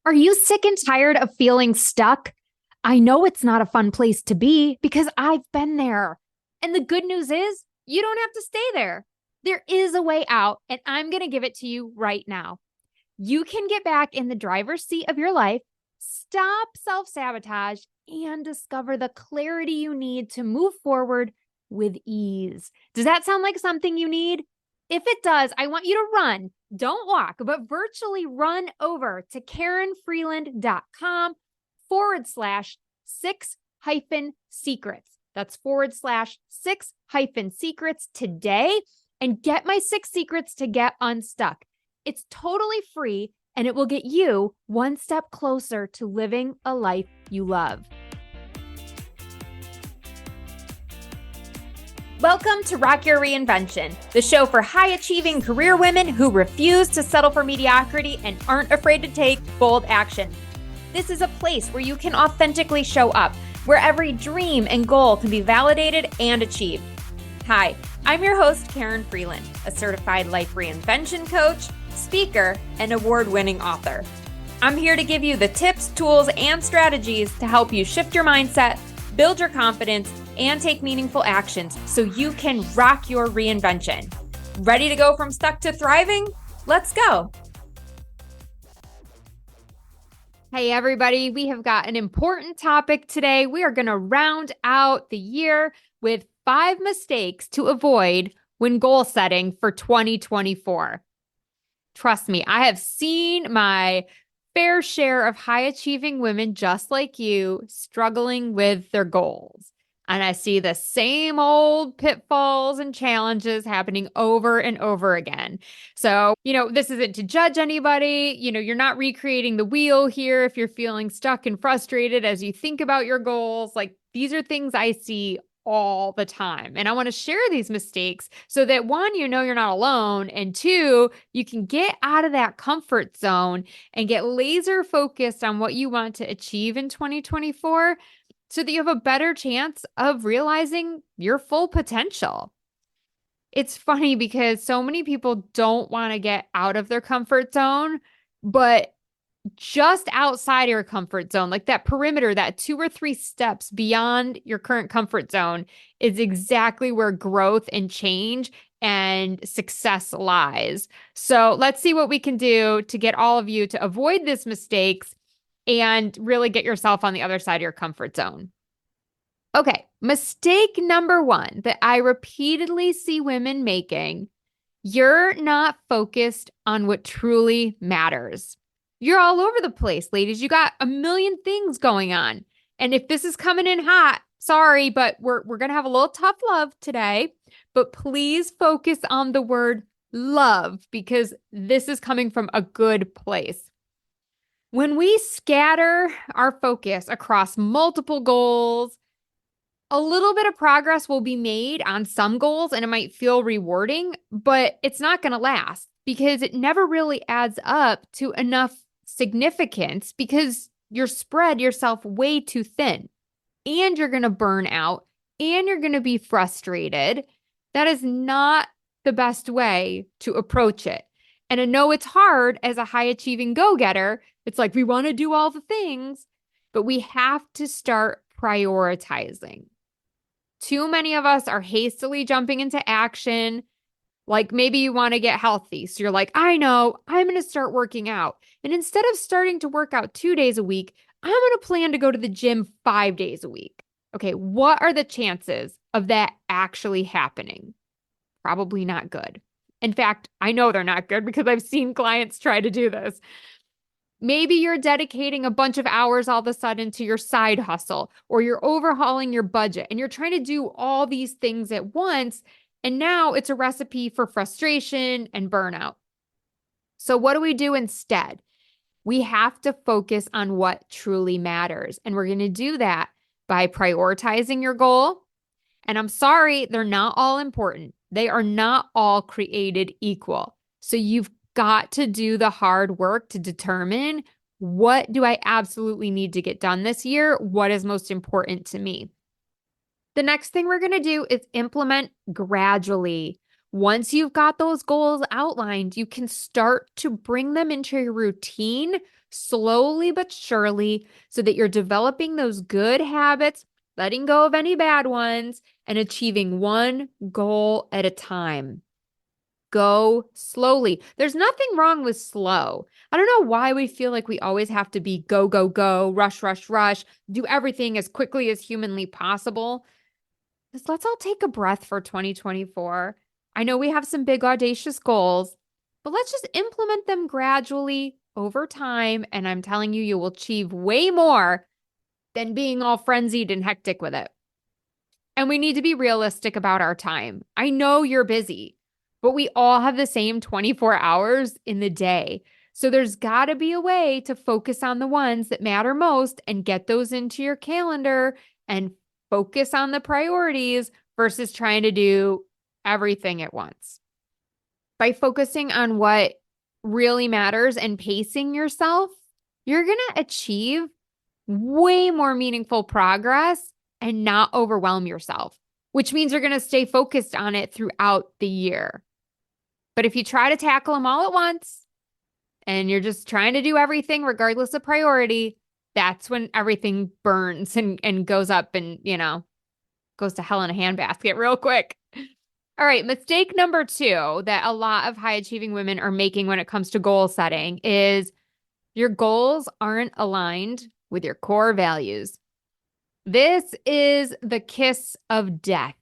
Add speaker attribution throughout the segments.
Speaker 1: Are you sick and tired of feeling stuck? I know it's not a fun place to be because I've been there. And the good news is, you don't have to stay there. There is a way out, and I'm going to give it to you right now. You can get back in the driver's seat of your life, stop self sabotage, and discover the clarity you need to move forward with ease. Does that sound like something you need? If it does, I want you to run. Don't walk, but virtually run over to KarenFreeland.com/6 hyphen secrets. That's /6 hyphen secrets today and get my 6 secrets to get unstuck. It's totally free and it will get you one step closer to living a life you love. Welcome to Rock Your Reinvention, the show for high-achieving career women who refuse to settle for mediocrity and aren't afraid to take bold action. This is a place where you can authentically show up, where every dream and goal can be validated and achieved. Hi, I'm your host, Karen Freeland, a certified life reinvention coach, speaker, and award-winning author. I'm here to give you the tips, tools, and strategies to help you shift your mindset, build your confidence, and take meaningful actions so you can rock your reinvention. Ready to go from stuck to thriving? Let's go. Hey, everybody. We have got an important topic today. We are going to round out the year with 5 mistakes to avoid when goal setting for 2024. Trust me, I have seen my fair share of high-achieving women just like you struggling with their goals. And I see the same old pitfalls and challenges happening over and over again. So, this isn't to judge anybody. You're not recreating the wheel here if you're feeling stuck and frustrated as you think about your goals. Like, these are things I see all the time. And I want to share these mistakes so that 1, you're not alone. And 2, you can get out of that comfort zone and get laser focused on what you want to achieve in 2024. So that you have a better chance of realizing your full potential. It's funny because so many people don't want to get out of their comfort zone, but just outside your comfort zone, like that perimeter, that 2 or 3 steps beyond your current comfort zone is exactly where growth and change and success lies. So let's see what we can do to get all of you to avoid these mistakes and really get yourself on the other side of your comfort zone. Okay, mistake number 1 that I repeatedly see women making: you're not focused on what truly matters. You're all over the place, ladies. You got a million things going on. And if this is coming in hot, sorry, but we're going to have a little tough love today. But please focus on the word love because this is coming from a good place. When we scatter our focus across multiple goals, a little bit of progress will be made on some goals and it might feel rewarding, but it's not going to last because it never really adds up to enough significance because you're spread yourself way too thin and you're going to burn out and you're going to be frustrated. That is not the best way to approach it. And I know it's hard as a high-achieving go-getter. It's like we want to do all the things, but we have to start prioritizing. Too many of us are hastily jumping into action. Like maybe you want to get healthy. So you're like, I know, I'm going to start working out. And instead of starting to work out 2 days a week, I'm going to plan to go to the gym 5 days a week. Okay, what are the chances of that actually happening? Probably not good. In fact, I know they're not good because I've seen clients try to do this. Maybe you're dedicating a bunch of hours all of a sudden to your side hustle, or you're overhauling your budget and you're trying to do all these things at once. And now it's a recipe for frustration and burnout. So what do we do instead? We have to focus on what truly matters. And we're going to do that by prioritizing your goal. And I'm sorry, they're not all important. They are not all created equal. So you've got to do the hard work to determine, what do I absolutely need to get done this year? What is most important to me? The next thing we're going to do is implement gradually. Once you've got those goals outlined, you can start to bring them into your routine slowly but surely so that you're developing those good habits, letting go of any bad ones, and achieving one goal at a time. Go slowly. There's nothing wrong with slow. I don't know why we feel like we always have to be go, go, go, rush, rush, rush, do everything as quickly as humanly possible. Just let's all take a breath for 2024. I know we have some big, audacious goals, but let's just implement them gradually over time. And I'm telling you, you will achieve way more than being all frenzied and hectic with it. And we need to be realistic about our time. I know you're busy, but we all have the same 24 hours in the day. So there's got to be a way to focus on the ones that matter most and get those into your calendar and focus on the priorities versus trying to do everything at once. By focusing on what really matters and pacing yourself, you're going to achieve way more meaningful progress and not overwhelm yourself, which means you're going to stay focused on it throughout the year. But if you try to tackle them all at once and you're just trying to do everything regardless of priority, that's when everything burns and goes up and, goes to hell in a handbasket real quick. All right, mistake number 2 that a lot of high achieving women are making when it comes to goal setting is your goals aren't aligned with your core values. This is the kiss of death.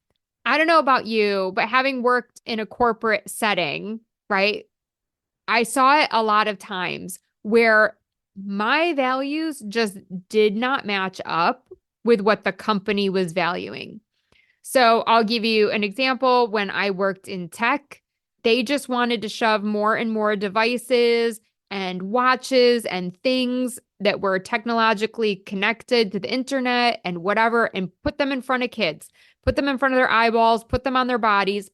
Speaker 1: I don't know about you, but having worked in a corporate setting, right? I saw it a lot of times where my values just did not match up with what the company was valuing. So I'll give you an example. When I worked in tech, they just wanted to shove more and more devices and watches and things that were technologically connected to the internet and whatever, and put them in front of kids, put them in front of their eyeballs, put them on their bodies.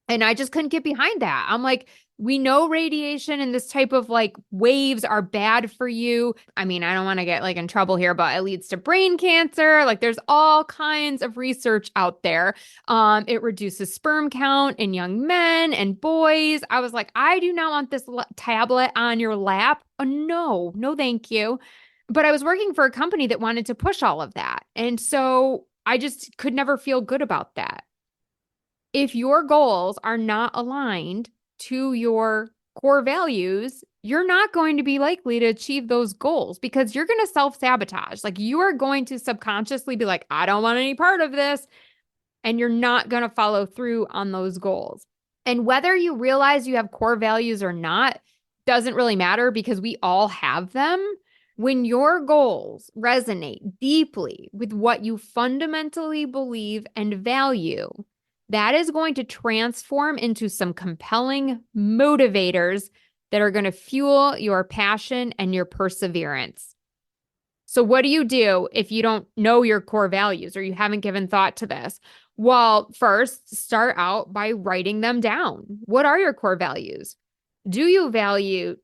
Speaker 1: And I just couldn't get behind that. I'm like, we know radiation and this type of waves are bad for you. I mean, I don't want to get in trouble here, but it leads to brain cancer. There's all kinds of research out there. It reduces sperm count in young men and boys. I was like, I do not want this tablet on your lap. No, thank you. But I was working for a company that wanted to push all of that. And so I just could never feel good about that. If your goals are not aligned to your core values, you're not going to be likely to achieve those goals because you're going to self-sabotage. You are going to subconsciously be like, I don't want any part of this. And you're not going to follow through on those goals. And whether you realize you have core values or not doesn't really matter because we all have them. When your goals resonate deeply with what you fundamentally believe and value, that is going to transform into some compelling motivators that are going to fuel your passion and your perseverance. So what do you do if you don't know your core values or you haven't given thought to this? Well, first, start out by writing them down. What are your core values? Do you value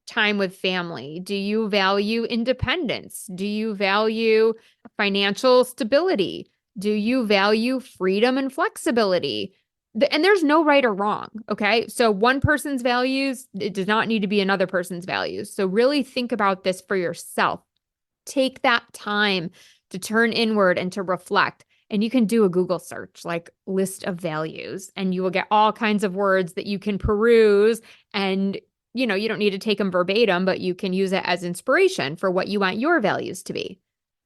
Speaker 1: time with family? Do you value independence? Do you value financial stability? Do you value freedom and flexibility? And there's no right or wrong, okay? So one person's values, it does not need to be another person's values. So really think about this for yourself. Take that time to turn inward and to reflect. And you can do a Google search, list of values, and you will get all kinds of words that you can peruse. And, you don't need to take them verbatim, but you can use it as inspiration for what you want your values to be.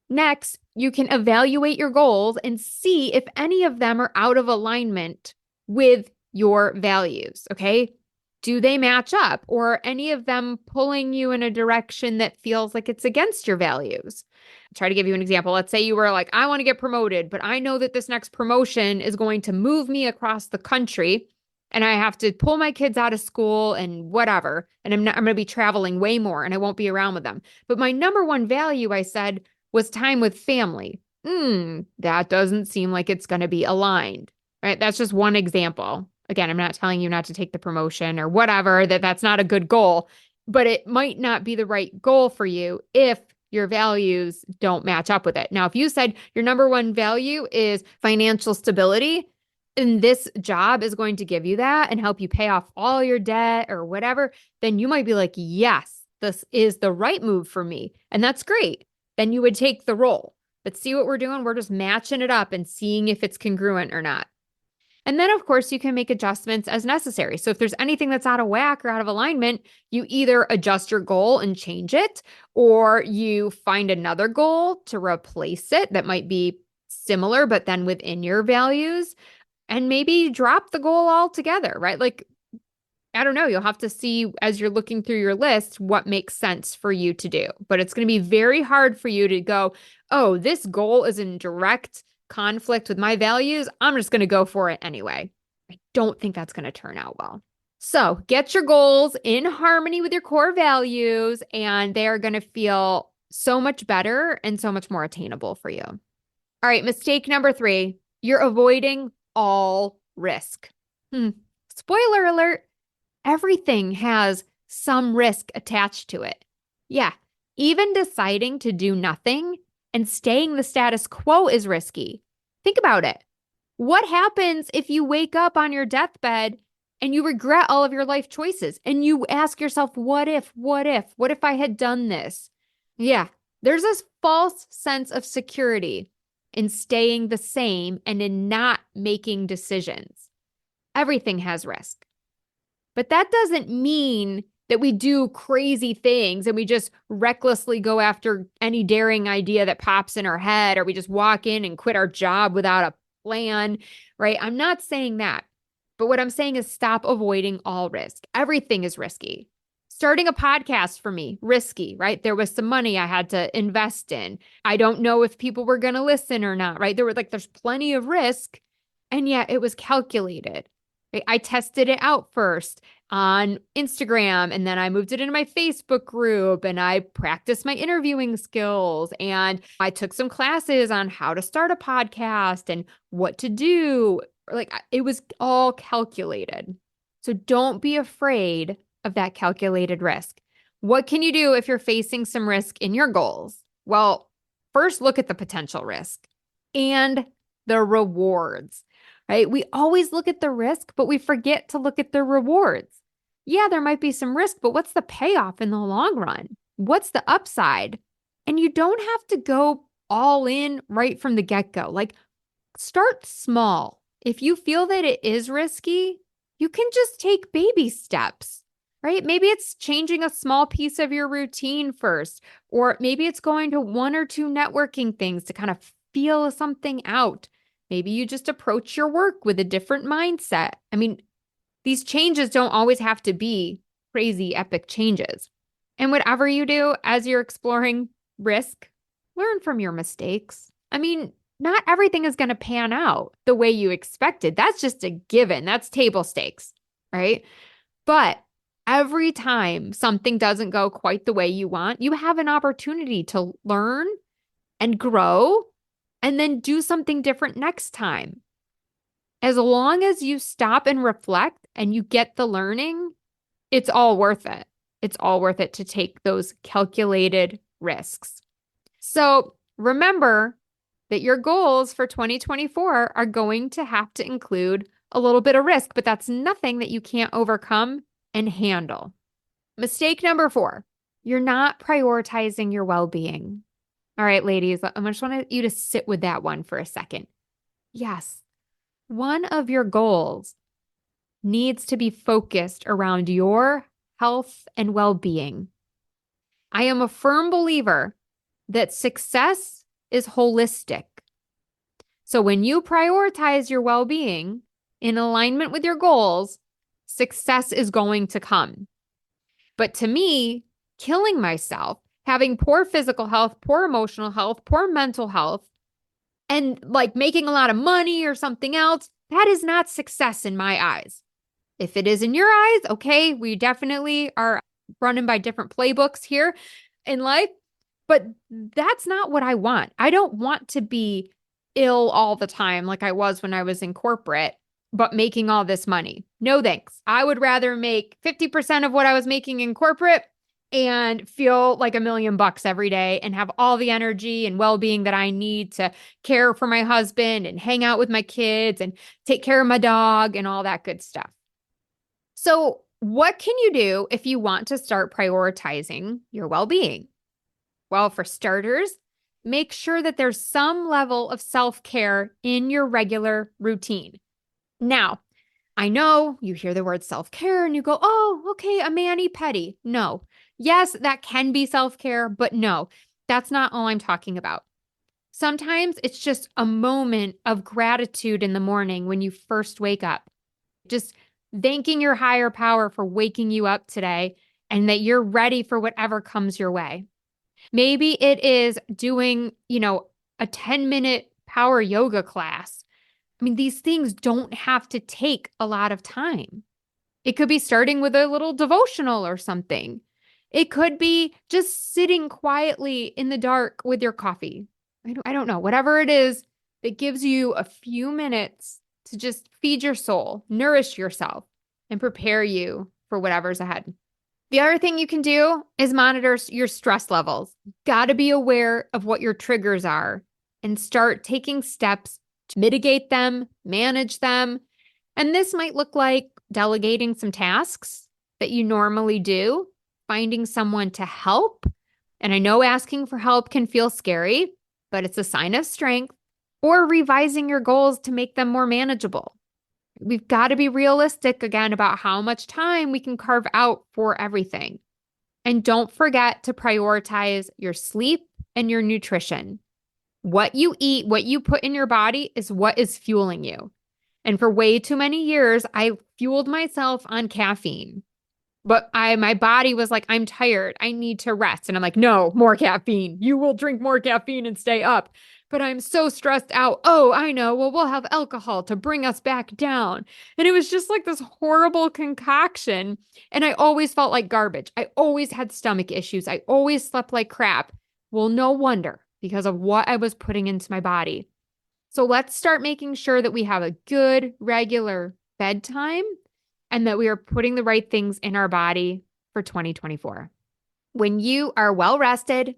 Speaker 1: Next, you can evaluate your goals and see if any of them are out of alignment with your values, okay? Do they match up, or are any of them pulling you in a direction that feels like it's against your values? I'll try to give you an example. Let's say you were like, I want to get promoted, but I know that this next promotion is going to move me across the country and I have to pull my kids out of school and whatever. And I'm going to be traveling way more and I won't be around with them. But my number one value, I said, was time with family. That doesn't seem like it's going to be aligned, right? That's just one example. Again, I'm not telling you not to take the promotion or whatever, that's not a good goal, but it might not be the right goal for you if your values don't match up with it. Now, if you said your number one value is financial stability, and this job is going to give you that and help you pay off all your debt or whatever, then you might be like, yes, this is the right move for me. And that's great. Then you would take the role. But see what we're doing? We're just matching it up and seeing if it's congruent or not. And then, of course, you can make adjustments as necessary. So if there's anything that's out of whack or out of alignment, you either adjust your goal and change it, or you find another goal to replace it that might be similar, but then within your values, and maybe drop the goal altogether, right? Like, I don't know, you'll have to see as you're looking through your list what makes sense for you to do. But it's going to be very hard for you to go, oh, this goal is in direct conflict with my values. I'm just going to go for it anyway. I don't think that's going to turn out well. So get your goals in harmony with your core values, and they're going to feel so much better and so much more attainable for you. All right, mistake number 3, you're avoiding all risk. Spoiler alert, everything has some risk attached to it. Yeah, even deciding to do nothing and staying the status quo is risky. Think about it. What happens if you wake up on your deathbed and you regret all of your life choices and you ask yourself, what if I had done this? Yeah, there's this false sense of security in staying the same and in not making decisions. Everything has risk. But that doesn't mean that we do crazy things and we just recklessly go after any daring idea that pops in our head, or we just walk in and quit our job without a plan, right? I'm not saying that. But what I'm saying is stop avoiding all risk. Everything is risky. Starting a podcast for me, risky, right? There was some money I had to invest in. I don't know if people were going to listen or not, right? There's plenty of risk, and yet it was calculated. Right? I tested it out first on Instagram, and then I moved it into my Facebook group, and I practiced my interviewing skills, and I took some classes on how to start a podcast and what to do. Like, it was all calculated. So don't be afraid of that calculated risk. What can you do if you're facing some risk in your goals? Well, first look at the potential risk and the rewards, right? We always look at the risk, but we forget to look at the rewards. Yeah, there might be some risk, but what's the payoff in the long run? What's the upside? And you don't have to go all in right from the get-go. Like, start small. If you feel that it is risky, you can just take baby steps, right? Maybe it's changing a small piece of your routine first, or maybe it's going to 1 or 2 networking things to kind of feel something out. Maybe you just approach your work with a different mindset. I mean, these changes don't always have to be crazy, epic changes. And whatever you do as you're exploring risk, learn from your mistakes. I mean, not everything is going to pan out the way you expected. That's just a given. That's table stakes, right? But every time something doesn't go quite the way you want, you have an opportunity to learn and grow and then do something different next time. As long as you stop and reflect and you get the learning, it's all worth it. It's all worth it to take those calculated risks. So remember that your goals for 2024 are going to have to include a little bit of risk, but that's nothing that you can't overcome and handle. Mistake number 4, you're not prioritizing your well-being. All right, ladies, I just want you to sit with that one for a second. Yes, one of your goals needs to be focused around your health and well-being. I am a firm believer that success is holistic. So when you prioritize your well-being in alignment with your goals, success is going to come. But to me, killing myself, having poor physical health, poor emotional health, poor mental health, and like making a lot of money or something else, that is not success in my eyes. If it is in your eyes, okay, we definitely are running by different playbooks here in life. But that's not what I want. I don't want to be ill all the time like I was when I was in corporate, but making all this money. No thanks. I would rather make 50% of what I was making in corporate and feel like $1,000,000 every day and have all the energy and well-being that I need to care for my husband and hang out with my kids and take care of my dog and all that good stuff. So, what can you do if you want to start prioritizing your well-being? Well, for starters, make sure that there's some level of self-care in your regular routine. Now, I know you hear the word self-care and you go, oh, okay, a mani-pedi. No. Yes, that can be self-care, but no, that's not all I'm talking about. Sometimes it's just a moment of gratitude in the morning when you first wake up. Just thanking your higher power for waking you up today and that you're ready for whatever comes your way. Maybe it is doing, a 10-minute power yoga class. I mean, these things don't have to take a lot of time. It could be starting with a little devotional or something. It could be just sitting quietly in the dark with your coffee. I don't know, whatever it is that gives you a few minutes to just feed your soul, nourish yourself, and prepare you for whatever's ahead. The other thing you can do is monitor your stress levels. Got to be aware of what your triggers are and start taking steps to mitigate them, manage them. And this might look like delegating some tasks that you normally do, finding someone to help. And I know asking for help can feel scary, but it's a sign of strength, or revising your goals to make them more manageable. We've got to be realistic again about how much time we can carve out for everything. And don't forget to prioritize your sleep and your nutrition. What you eat, what you put in your body is what is fueling you. And for way too many years, I fueled myself on caffeine. But my body was like, I'm tired. I need to rest. And I'm like, no, more caffeine. You will drink more caffeine and stay up. But I'm so stressed out. Oh, I know. Well, we'll have alcohol to bring us back down. And it was just like this horrible concoction. And I always felt like garbage. I always had stomach issues. I always slept like crap. Well, no wonder, because of what I was putting into my body. So let's start making sure that we have a good, regular bedtime and that we are putting the right things in our body for 2024. When you are well rested,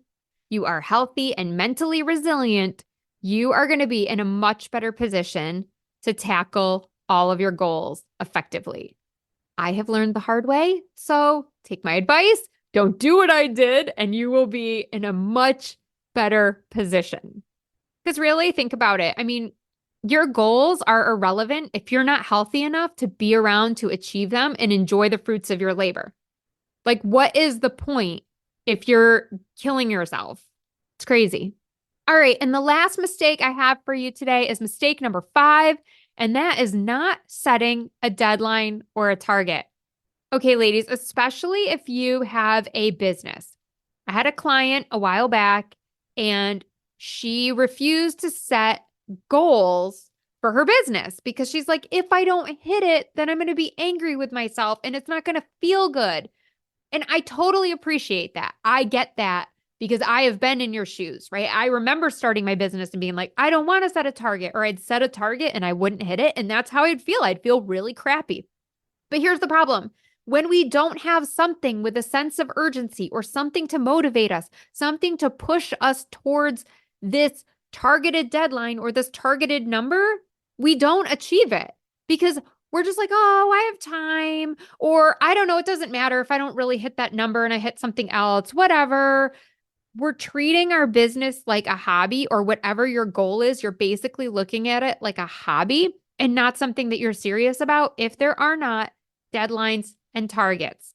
Speaker 1: you are healthy and mentally resilient, you are going to be in a much better position to tackle all of your goals effectively. I have learned the hard way, so take my advice, don't do what I did, and you will be in a much better position. Because really, think about it. I mean, your goals are irrelevant if you're not healthy enough to be around to achieve them and enjoy the fruits of your labor. Like, what is the point if you're killing yourself? It's crazy. All right. And the last mistake I have for you today is mistake number 5, and that is not setting a deadline or a target. Okay, ladies, especially if you have a business. I had a client a while back, and she refused to set goals for her business because she's like, if I don't hit it, then I'm going to be angry with myself and it's not going to feel good. And I totally appreciate that. I get that because I have been in your shoes, right? I remember starting my business and being like, I don't want to set a target, or I'd set a target and I wouldn't hit it. And that's how I'd feel. I'd feel really crappy. But here's the problem. When we don't have something with a sense of urgency or something to motivate us, something to push us towards this targeted deadline or this targeted number, we don't achieve it because we're just like, oh, I have time. Or I don't know, it doesn't matter if I don't really hit that number and I hit something else, whatever. We're treating our business like a hobby, or whatever your goal is. You're basically looking at it like a hobby and not something that you're serious about if there are not deadlines and targets.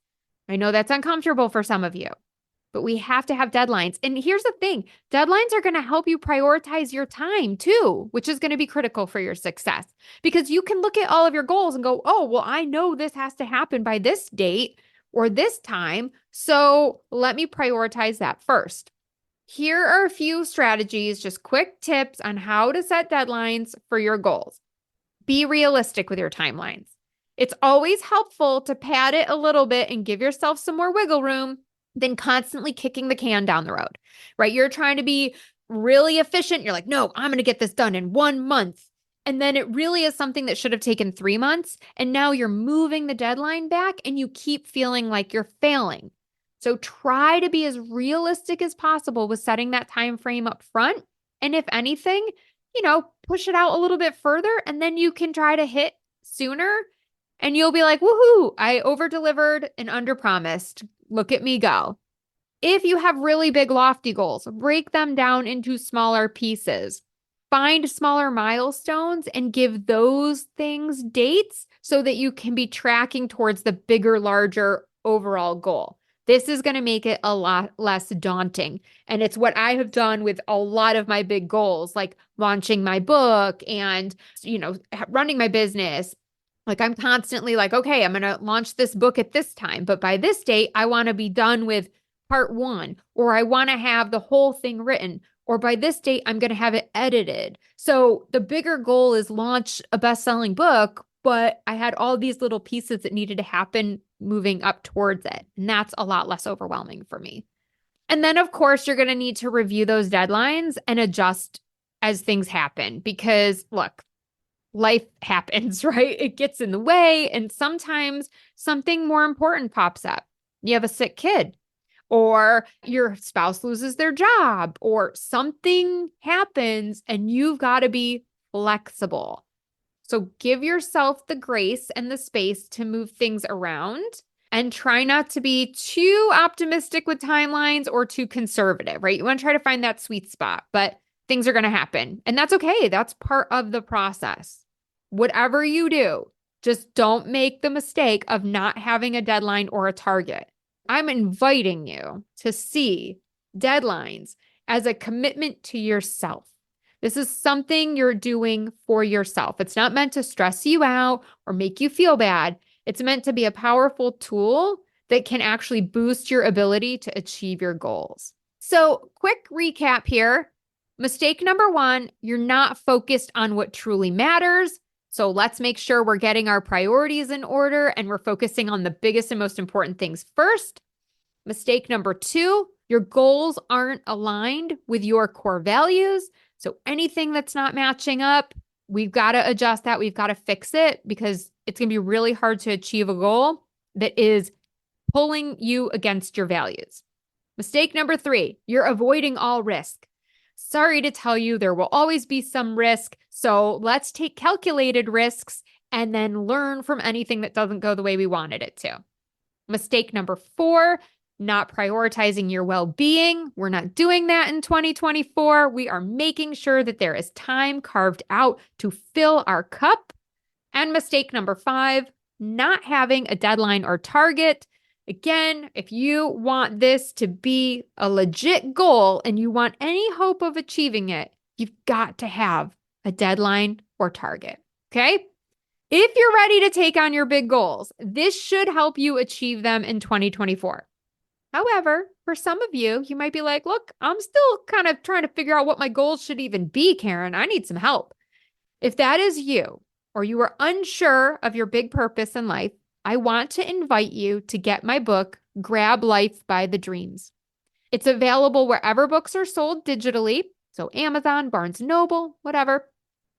Speaker 1: I know that's uncomfortable for some of you, but we have to have deadlines. And here's the thing, deadlines are going to help you prioritize your time too, which is going to be critical for your success, because you can look at all of your goals and go, oh, well, I know this has to happen by this date or this time, so let me prioritize that first. Here are a few strategies, just quick tips on how to set deadlines for your goals. Be realistic with your timelines. It's always helpful to pad it a little bit and give yourself some more wiggle room than constantly kicking the can down the road, right? You're trying to be really efficient. You're like, no, I'm going to get this done in 1 month. And then it really is something that should have taken 3 months. And now you're moving the deadline back and you keep feeling like you're failing. So try to be as realistic as possible with setting that time frame up front. And if anything, push it out a little bit further, and then you can try to hit sooner and you'll be like, woohoo, I over delivered and under promised. Look at me go. If you have really big, lofty goals, break them down into smaller pieces. Find smaller milestones and give those things dates so that you can be tracking towards the bigger, larger overall goal. This is going to make it a lot less daunting. And it's what I have done with a lot of my big goals, like launching my book and, running my business. Like I'm constantly like, okay, I'm going to launch this book at this time, but by this date, I want to be done with part 1, or I want to have the whole thing written, or by this date, I'm going to have it edited. So the bigger goal is launch a best-selling book, but I had all these little pieces that needed to happen moving up towards it. And that's a lot less overwhelming for me. And then, of course, you're going to need to review those deadlines and adjust as things happen because, look, life happens, right? It gets in the way. And sometimes something more important pops up. You have a sick kid, or your spouse loses their job, or something happens and you've got to be flexible. So give yourself the grace and the space to move things around and try not to be too optimistic with timelines or too conservative, right? You want to try to find that sweet spot, but things are going to happen. And that's okay. That's part of the process. Whatever you do, just don't make the mistake of not having a deadline or a target. I'm inviting you to see deadlines as a commitment to yourself. This is something you're doing for yourself. It's not meant to stress you out or make you feel bad. It's meant to be a powerful tool that can actually boost your ability to achieve your goals. So, quick recap here. Mistake number 1, you're not focused on what truly matters. So let's make sure we're getting our priorities in order and we're focusing on the biggest and most important things first. Mistake number 2, your goals aren't aligned with your core values. So anything that's not matching up, we've got to adjust that. We've got to fix it because it's going to be really hard to achieve a goal that is pulling you against your values. Mistake number 3, you're avoiding all risk. Sorry to tell you, there will always be some risk. So let's take calculated risks and then learn from anything that doesn't go the way we wanted it to. Mistake number 4, not prioritizing your well-being. We're not doing that in 2024. We are making sure that there is time carved out to fill our cup. And mistake number 5, not having a deadline or target. Again, if you want this to be a legit goal and you want any hope of achieving it, you've got to have a deadline or target. Okay? If you're ready to take on your big goals, this should help you achieve them in 2024. However, for some of you, you might be like, look, I'm still kind of trying to figure out what my goals should even be, Karen. I need some help. If that is you, or you are unsure of your big purpose in life, I want to invite you to get my book, Grab Life by the Dreams. It's available wherever books are sold digitally, so Amazon, Barnes & Noble, whatever.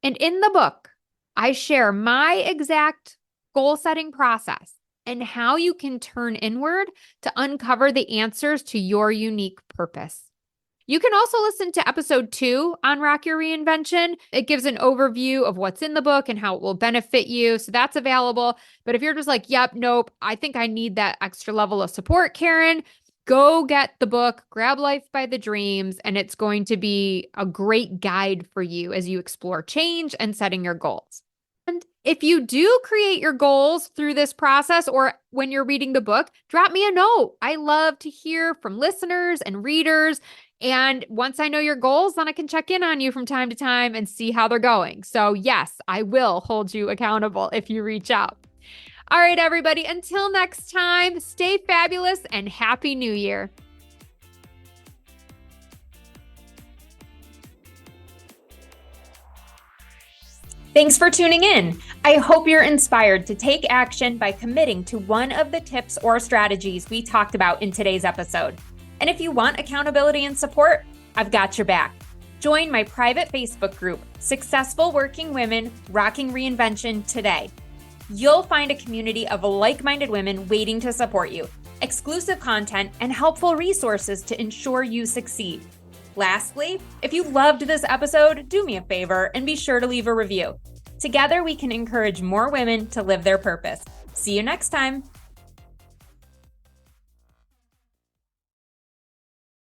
Speaker 1: And in the book, I share my exact goal-setting process and how you can turn inward to uncover the answers to your unique purpose. You can also listen to episode 2 on Rock Your Reinvention. It gives an overview of what's in the book and how it will benefit you. So that's available. But if you're just like, yep, nope, I think I need that extra level of support, Karen, go get the book, Grab Life by the Dreams, and it's going to be a great guide for you as you explore change and setting your goals. And if you do create your goals through this process or when you're reading the book, drop me a note. I love to hear from listeners and readers. And once I know your goals, then I can check in on you from time to time and see how they're going. So yes, I will hold you accountable if you reach out. All right, everybody, until next time, stay fabulous and Happy New Year. Thanks for tuning in. I hope you're inspired to take action by committing to one of the tips or strategies we talked about in today's episode. And if you want accountability and support, I've got your back. Join my private Facebook group, Successful Working Women Rocking Reinvention, today. You'll find a community of like-minded women waiting to support you.
Speaker 2: exclusive content, and helpful resources to ensure you succeed. Lastly, if you loved this episode, do me a favor and be sure to leave a review. Together, we can encourage more women to live their purpose. See you next time.